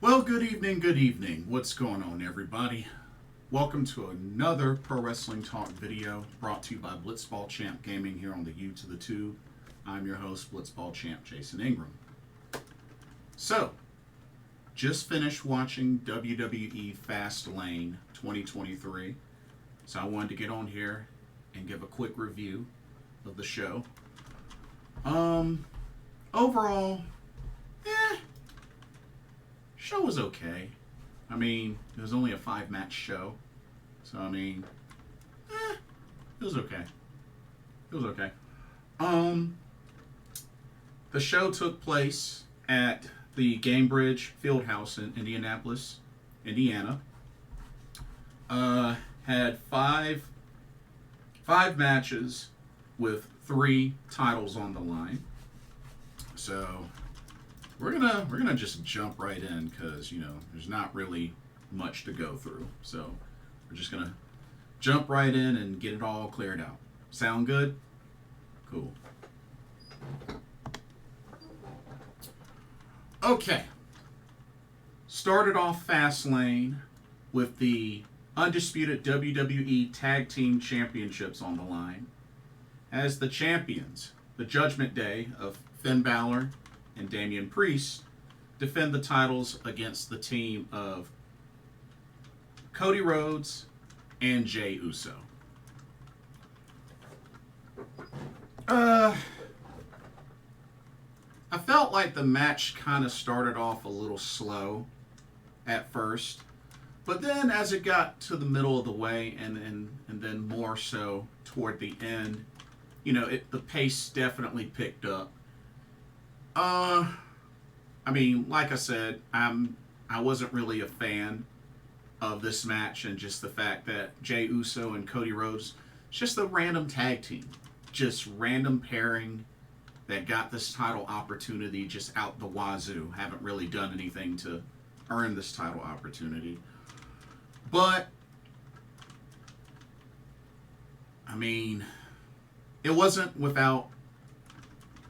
Well, good evening. What's going on, everybody? Welcome to another Pro Wrestling Talk video brought to you by Blitzball Champ Gaming here on the U to the Tube. I'm your host, Blitzball Champ Jason Ingram. So, just finished watching WWE Fastlane 2023. So I wanted to get on here and give a quick review of the show. Overall, show was okay. I mean, it was only a 5-match show. So, I mean, it was okay. The show took place at the Gamebridge Fieldhouse in Indianapolis, Indiana. Had five matches with 3 titles on the line. So we're gonna just jump right in because there's not really much to go through. So we're just gonna jump right in and get it all cleared out. Sound good? Cool. Okay. Started off Fastlane with the Undisputed WWE Tag Team Championships on the line. As the champions, the Judgment Day of Finn Bálor and Damian Priest defend the titles against the team of Cody Rhodes and Jey Uso. I felt like the match kind of started off a little slow at first, but then as it got to the middle of the way and then more so toward the end, the pace definitely picked up. I mean, like I said, I wasn't really a fan of this match, and just the fact that Jey Uso and Cody Rhodes, just a random tag team, just random pairing that got this title opportunity just out the wazoo. Haven't really done anything to earn this title opportunity. But, I mean, it wasn't without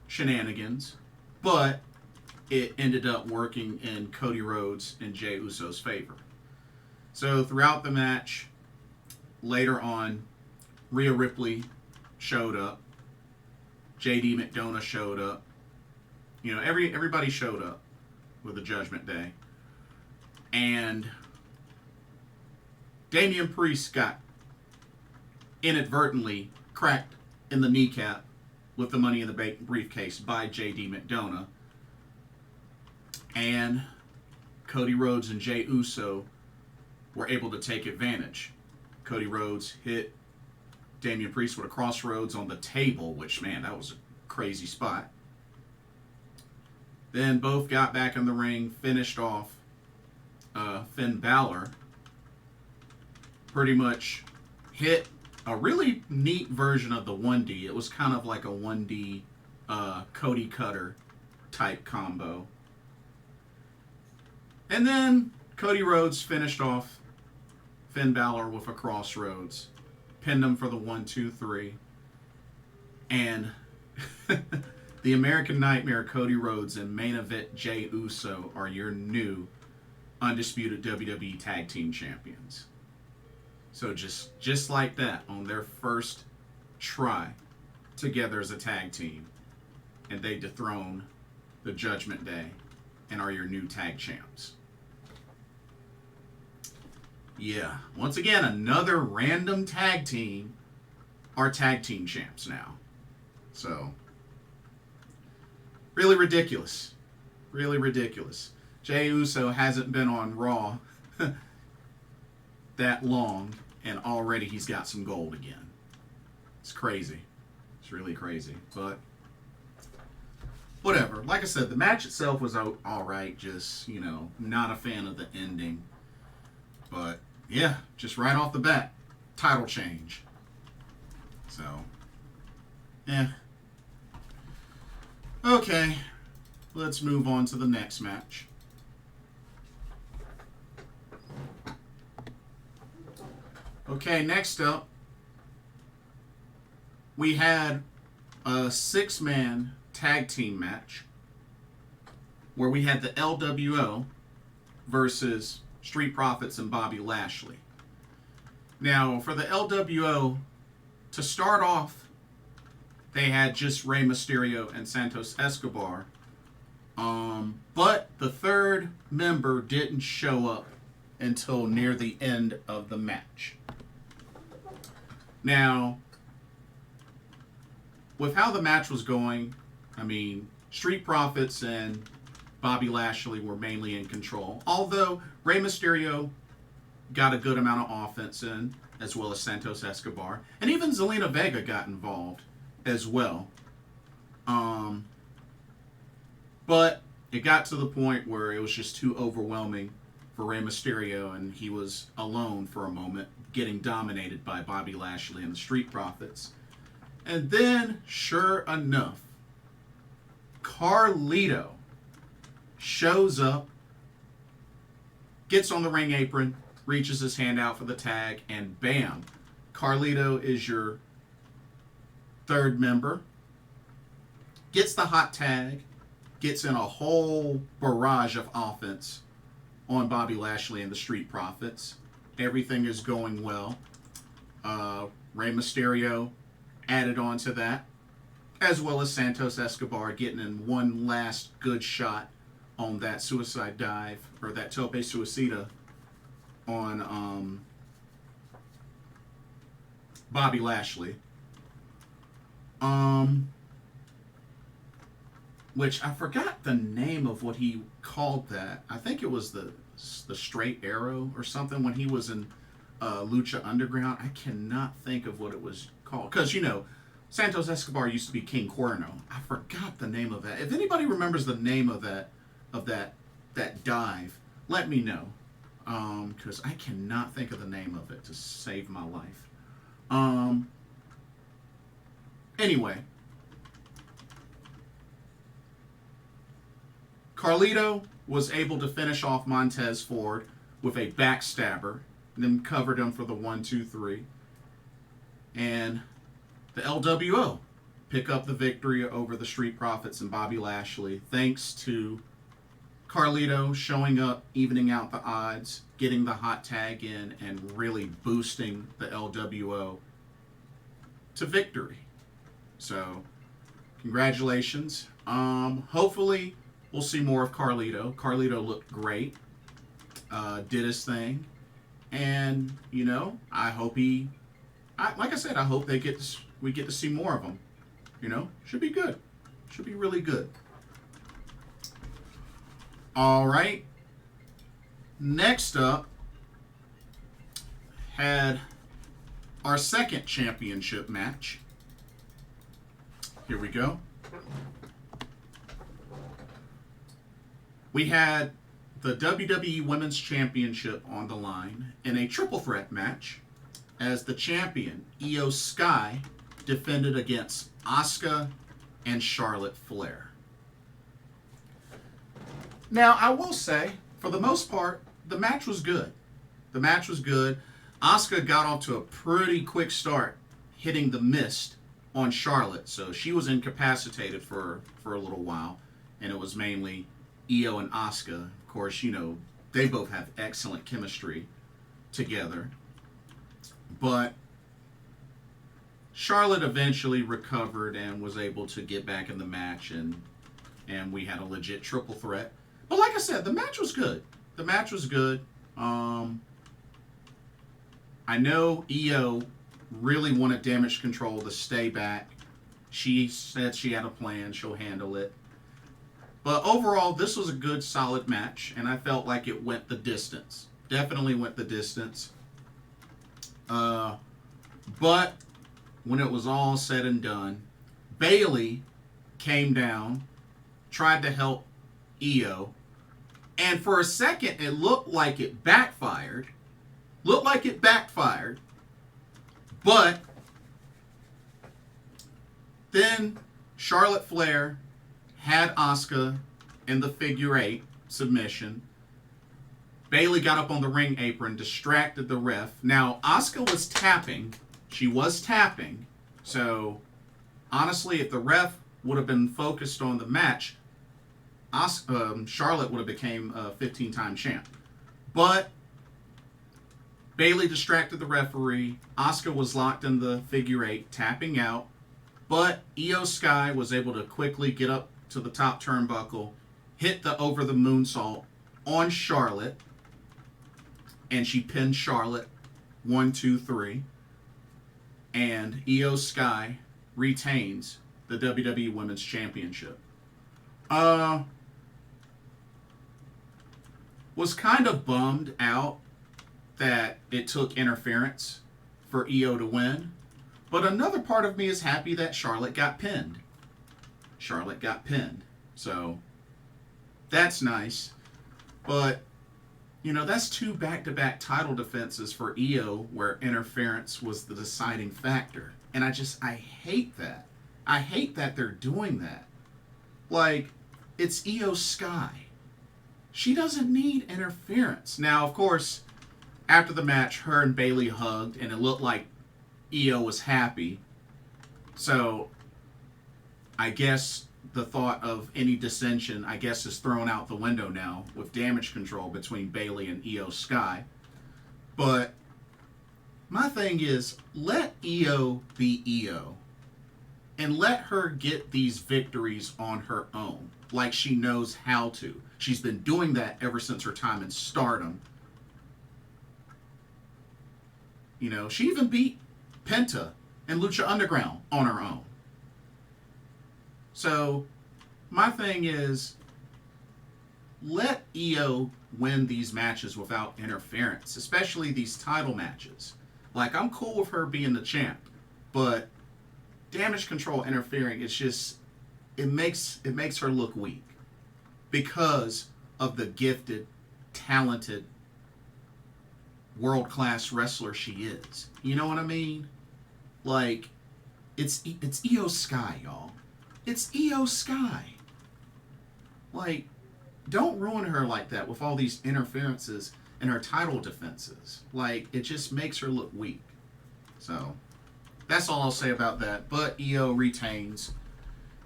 shenanigans, but it ended up working in Cody Rhodes and Jey Uso's favor. So throughout the match, later on, Rhea Ripley showed up. JD McDonough showed up. Everybody showed up with the Judgment Day. And Damian Priest got inadvertently cracked in the kneecap with the Money in the Bank briefcase by JD McDonough. And Cody Rhodes and Jey Uso were able to take advantage. Cody Rhodes hit Damian Priest with a crossroads on the table, which, man, that was a crazy spot. Then both got back in the ring, finished off Finn Bálor. Pretty much hit a really neat version of the 1D. It was kind of like a 1D Cody Cutter type combo. And then Cody Rhodes finished off Finn Bálor with a crossroads, pinned him for the 1-2-3, and the American Nightmare Cody Rhodes and main event Jey Uso are your new Undisputed WWE Tag Team Champions. So just like that, on their first try together as a tag team, and they dethrone the Judgment Day and are your new tag champs. Yeah, once again, another random tag team are tag team champs now. So, really ridiculous. Really ridiculous. Jey Uso hasn't been on Raw that long, and already he's got some gold again. It's crazy. It's really crazy. But, whatever. Like I said, the match itself was alright. Just, not a fan of the ending. But, yeah, just right off the bat, title change. So, yeah. Okay, let's move on to the next match. Okay, next up, we had a 6-man tag team match where we had the LWO versus Street Profits and Bobby Lashley. Now, for the LWO, to start off, they had just Rey Mysterio and Santos Escobar. But the third member didn't show up until near the end of the match. Now, with how the match was going, I mean, Street Profits and Bobby Lashley were mainly in control. Although Rey Mysterio got a good amount of offense in, as well as Santos Escobar. And even Zelina Vega got involved as well. But it got to the point where it was just too overwhelming for Rey Mysterio, and he was alone for a moment, getting dominated by Bobby Lashley and the Street Profits. And then, sure enough, Carlito shows up, gets on the ring apron, reaches his hand out for the tag, and bam, Carlito is your third member, gets the hot tag, gets in a whole barrage of offense on Bobby Lashley and the Street Profits. Everything is going well. Rey Mysterio added on to that, as well as Santos Escobar getting in one last good shot on that suicide dive, or that tope suicida on Bobby Lashley. Which I forgot the name of what he called that. I think it was the straight arrow or something when he was in Lucha Underground. I cannot think of what it was called. Because, you know, Santos Escobar used to be King Cuerno. I forgot the name of that. If anybody remembers the name of that dive, let me know. Because I cannot think of the name of it to save my life. Anyway. Carlito was able to finish off Montez Ford with a backstabber, and then covered him for the 1-2-3. And the LWO pick up the victory over the Street Profits and Bobby Lashley, thanks to Carlito showing up, evening out the odds, getting the hot tag in, and really boosting the LWO to victory. So, congratulations. Hopefully, we'll see more of Carlito. Carlito looked great, did his thing, and you know, I hope like I said, I hope we get to see more of him. You know, should be good, should be really good. All right, next up, had our second championship match. Here we go. We had the WWE Women's Championship on the line in a triple threat match as the champion, Io Sky, defended against Asuka and Charlotte Flair. Now, I will say, for the most part, the match was good. The match was good. Asuka got off to a pretty quick start, hitting the mist on Charlotte, so she was incapacitated for a little while, and it was mainly Io and Asuka. Of course, you know, they both have excellent chemistry together. But Charlotte eventually recovered and was able to get back in the match, and we had a legit triple threat. But like I said, the match was good. The match was good. I know Io really wanted Damage Control to stay back. She said she had a plan. She'll handle it. But overall, this was a good, solid match, and I felt like it went the distance. Definitely went the distance. But when it was all said and done, Bayley came down, tried to help Io, and for a second, it looked like it backfired. But then Charlotte Flair had Asuka in the figure 8 submission. Bayley got up on the ring apron, distracted the ref. Now, Asuka was tapping. She was tapping. So, honestly, if the ref would have been focused on the match, Charlotte would have became a 15-time champ. But Bayley distracted the referee. Asuka was locked in the figure 8, tapping out. But Io Sky was able to quickly get up to the top turnbuckle, hit the over the moonsault on Charlotte, and she pinned Charlotte 1, 2, 3. And Io Sky retains the WWE Women's Championship. Was kind of bummed out that it took interference for Io to win. But another part of me is happy that Charlotte got pinned. Charlotte got pinned. So, that's nice. But, you know, that's 2 back-to-back title defenses for Io where interference was the deciding factor. And I hate that. I hate that they're doing that. Like, it's Io Sky. She doesn't need interference. Now, of course, after the match, her and Bayley hugged, and it looked like Io was happy. So, I guess the thought of any dissension, I guess, is thrown out the window now with damage control between Bayley and Io Sky. But my thing is, let Io be Io. And let her get these victories on her own, like she knows how to. She's been doing that ever since her time in Stardom. You know, she even beat Penta and Lucha Underground on her own. So, my thing is, let Io win these matches without interference, especially these title matches. Like, I'm cool with her being the champ, but damage control interfering, it's just, it makes her look weak because of the gifted, talented, world-class wrestler she is. You know what I mean? Like, it's Io Sky, y'all. It's Io Sky. Like, don't ruin her like that with all these interferences and her title defenses. Like, it just makes her look weak. So, that's all I'll say about that. But Io retains,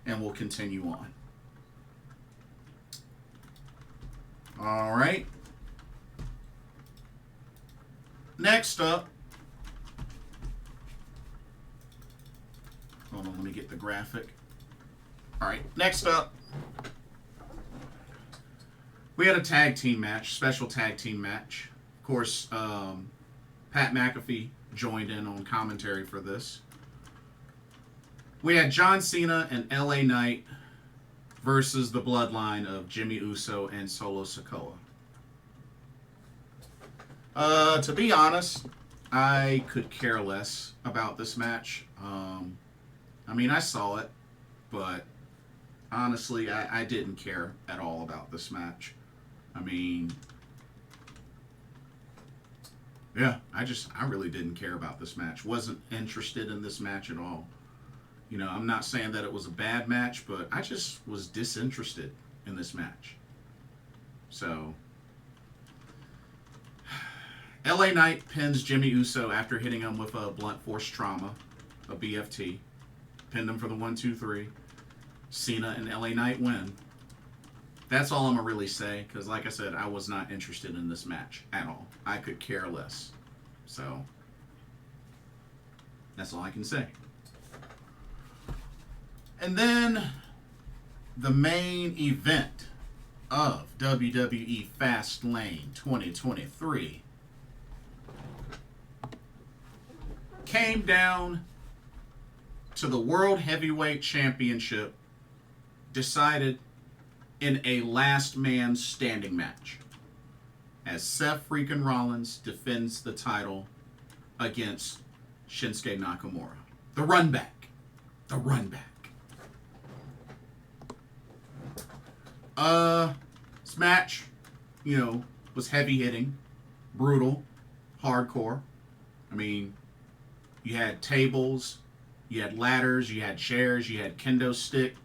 and we'll continue on. All right. Next up. Hold on, let me get the graphic. All right, next up. We had a tag team match, special tag team match. Of course, Pat McAfee joined in on commentary for this. We had John Cena and LA Knight versus the Bloodline of Jimmy Uso and Solo Sikoa. To be honest, I could care less about this match. I mean, I saw it, but honestly, I didn't care at all about this match. I mean, yeah, I really didn't care about this match. Wasn't interested in this match at all. You know, I'm not saying that it was a bad match, but I just was disinterested in this match. So, LA Knight pins Jimmy Uso after hitting him with a blunt force trauma, a BFT. Pinned him for the 1, 2, 3. Cena and LA Knight win. That's all I'm going to really say, because like I said, I was not interested in this match at all. I could care less. So, that's all I can say. And then, the main event of WWE Fastlane 2023 came down to the World Heavyweight Championship decided in a last man standing match as Seth Freakin Rollins defends the title against Shinsuke Nakamura. The run back. The run back. This match, you know, was heavy hitting, brutal, hardcore. I mean, you had tables, you had ladders, you had chairs, you had kendo stick.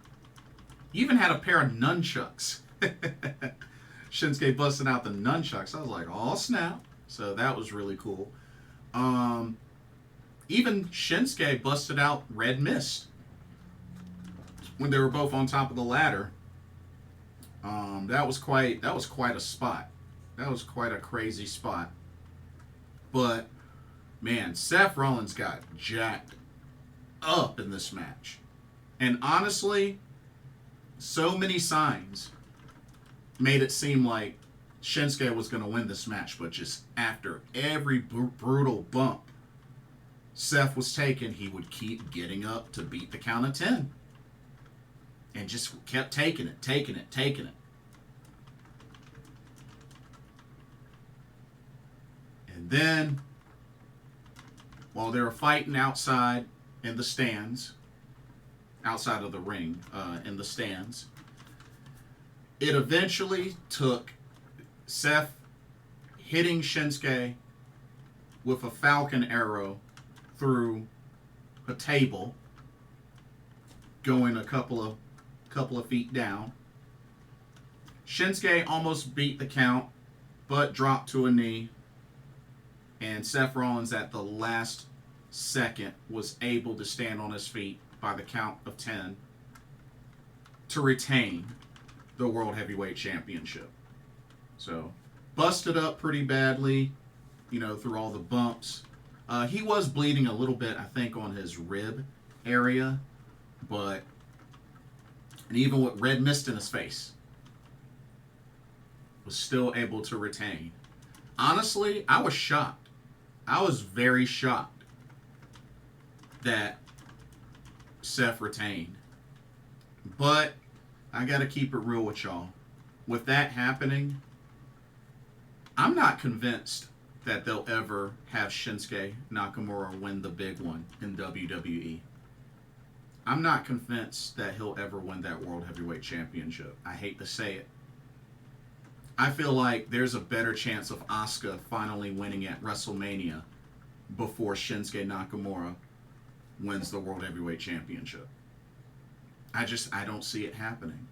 You even had a pair of nunchucks. Shinsuke busting out the nunchucks. I was like, oh snap. So that was really cool. Even Shinsuke busted out Red Mist when they were both on top of the ladder. That was quite a spot. That was quite a crazy spot. But, man, Seth Rollins got jacked up in this match. And honestly, so many signs made it seem like Shinsuke was going to win this match. But just after every brutal bump Seth was taking, he would keep getting up to beat the count of 10. And just kept taking it. And then, while they were fighting outside in the stands, outside of the ring, in the stands, it eventually took Seth hitting Shinsuke with a Falcon arrow through a table, going a couple of feet down. Shinsuke almost beat the count, but dropped to a knee. And Seth Rollins, at the last second, was able to stand on his feet by the count of 10 to retain the World Heavyweight Championship. So, busted up pretty badly, through all the bumps. He was bleeding a little bit, I think, on his rib area, and even with red mist in his face, was still able to retain. Honestly, I was shocked. I was very shocked that Seth retained. But I got to keep it real with y'all. With that happening, I'm not convinced that they'll ever have Shinsuke Nakamura win the big one in WWE. I'm not convinced that he'll ever win that World Heavyweight Championship. I hate to say it. I feel like there's a better chance of Asuka finally winning at WrestleMania before Shinsuke Nakamura wins the World Heavyweight Championship. I don't see it happening.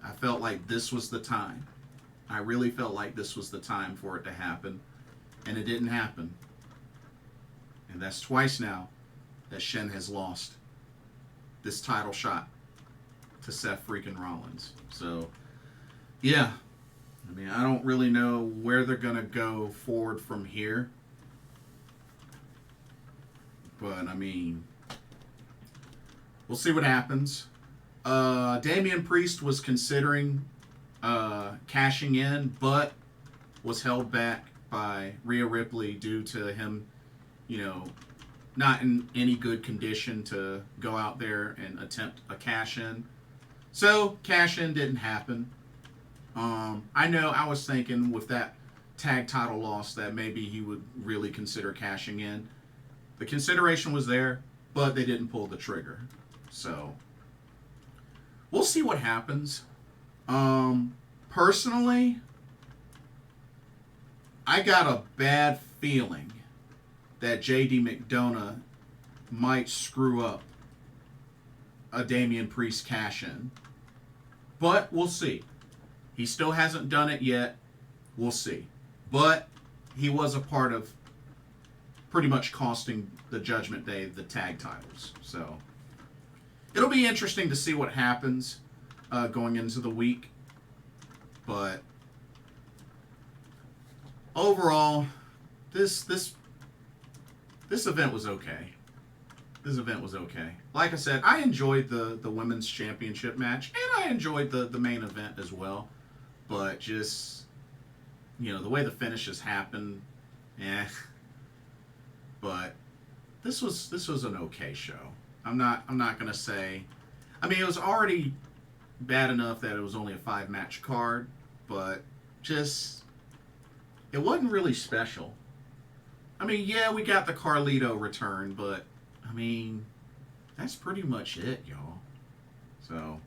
I felt like this was the time. I really felt like this was the time for it to happen, and it didn't happen. And that's twice now that Shin has lost this title shot to Seth freaking Rollins. So, yeah. I don't really know where they're going to go forward from here. But, we'll see what happens. Damian Priest was considering cashing in, but was held back by Rhea Ripley due to him, not in any good condition to go out there and attempt a cash-in. So, cash-in didn't happen. I know I was thinking with that tag title loss that maybe he would really consider cashing in. The consideration was there, but they didn't pull the trigger. So, we'll see what happens. Personally, I got a bad feeling that JD McDonough might screw up a Damian Priest cash-in. But we'll see. He still hasn't done it yet. We'll see. But he was a part of pretty much costing the Judgment Day the tag titles. So it'll be interesting to see what happens going into the week. But overall, this event was okay. This event was okay. Like I said, I enjoyed the women's championship match, and I enjoyed the main event as well. But just, the way the finishes happened, But this was an okay show. I'm not gonna say. It was already bad enough that it was only a 5-match card, but just it wasn't really special. Yeah, we got the Carlito return, but that's pretty much it, y'all. So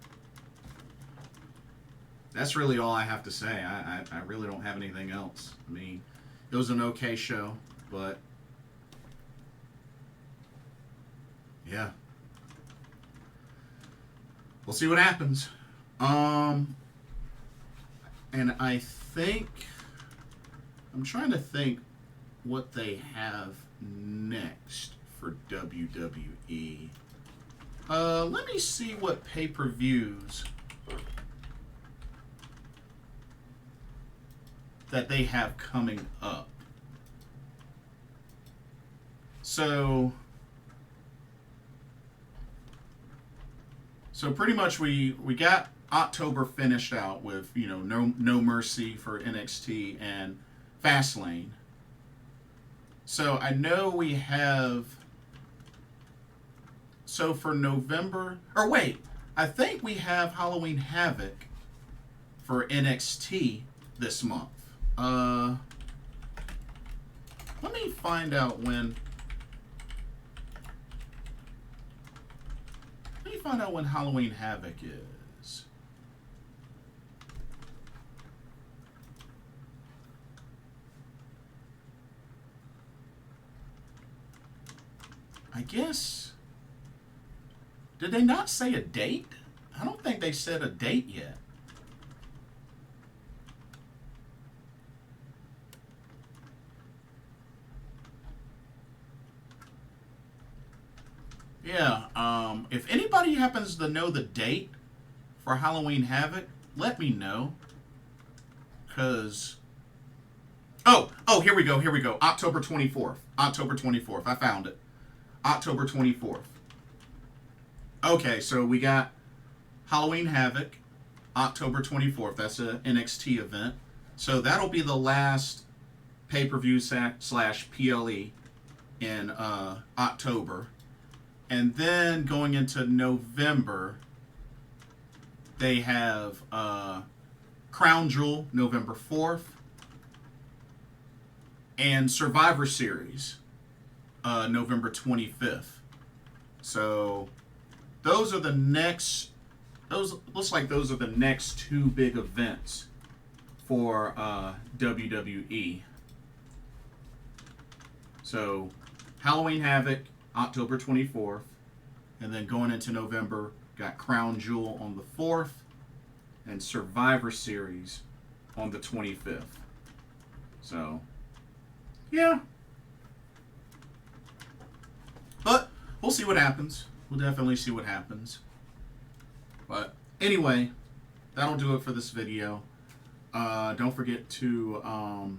that's really all I have to say. I really don't have anything else. It was an okay show, but yeah. We'll see what happens. And I think I'm trying to think what they have next for WWE. Let me see what pay-per-views that they have coming up. So pretty much we got October finished out with, you know, no Mercy for NXT and Fastlane. So I know we have, so for November, or wait, I think we have Halloween Havoc for NXT this month. Let me find out when. Let me find out when Halloween Havoc is. I guess. Did they not say a date? I don't think they said a date yet. Yeah, if anybody happens to know the date for Halloween Havoc, let me know. Because... Oh, here we go. October 24th. October 24th. I found it. October 24th. Okay, so we got Halloween Havoc, October 24th. That's an NXT event. So that'll be the last pay-per-view slash PLE in October. And then going into November, they have Crown Jewel, November 4th, and Survivor Series, November 25th. So those are the next, looks like those are the next two big events for WWE. So Halloween Havoc, October 24th, and then going into November, got Crown Jewel on the 4th, and Survivor Series on the 25th. So, yeah. But we'll see what happens. We'll definitely see what happens. But anyway, that'll do it for this video. Don't forget to...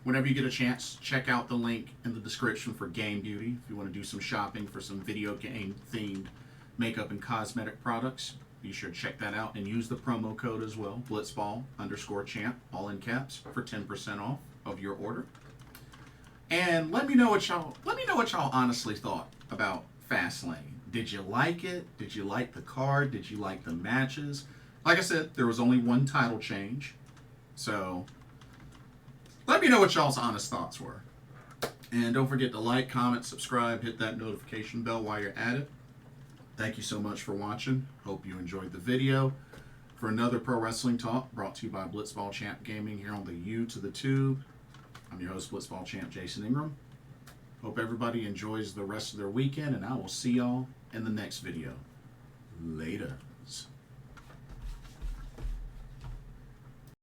whenever you get a chance, check out the link in the description for Game Beauty. If you want to do some shopping for some video game themed makeup and cosmetic products, be sure to check that out and use the promo code as well, Blitzball_champ, all in caps, for 10% off of your order. And let me know what y'all honestly thought about Fastlane. Did you like it? Did you like the card? Did you like the matches? Like I said, there was only one title change, so let me know what y'all's honest thoughts were. And don't forget to like, comment, subscribe, hit that notification bell while you're at it. Thank you so much for watching. Hope you enjoyed the video. For another Pro Wrestling Talk brought to you by Blitzball Champ Gaming here on the U to the Tube. I'm your host, Blitzball Champ Jason Ingram. Hope everybody enjoys the rest of their weekend, and I will see y'all in the next video. Laters.